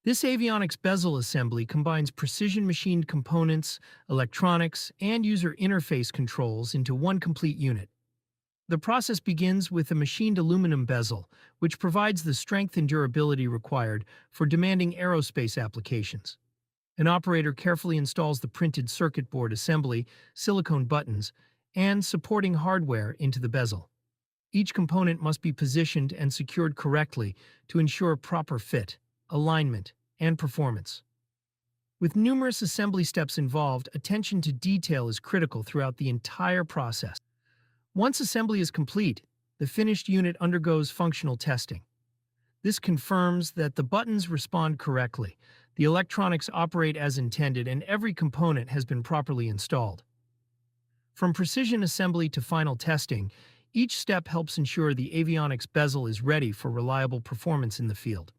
This avionics bezel assembly combines precision-machined components, electronics, and user interface controls into one complete unit. The process begins with a machined aluminum bezel, which provides the strength and durability required for demanding aerospace applications. An operator carefully installs the printed circuit board assembly, silicone buttons, and supporting hardware into the bezel. Each component must be positioned and secured correctly to ensure proper fit, alignment, and performance. With numerous assembly steps involved, attention to detail is critical throughout the entire process. Once assembly is complete, the finished unit undergoes functional testing. This confirms that the buttons respond correctly, the electronics operate as intended, and every component has been properly installed. From precision assembly to final testing, each step helps ensure the avionics bezel is ready for reliable performance in the field.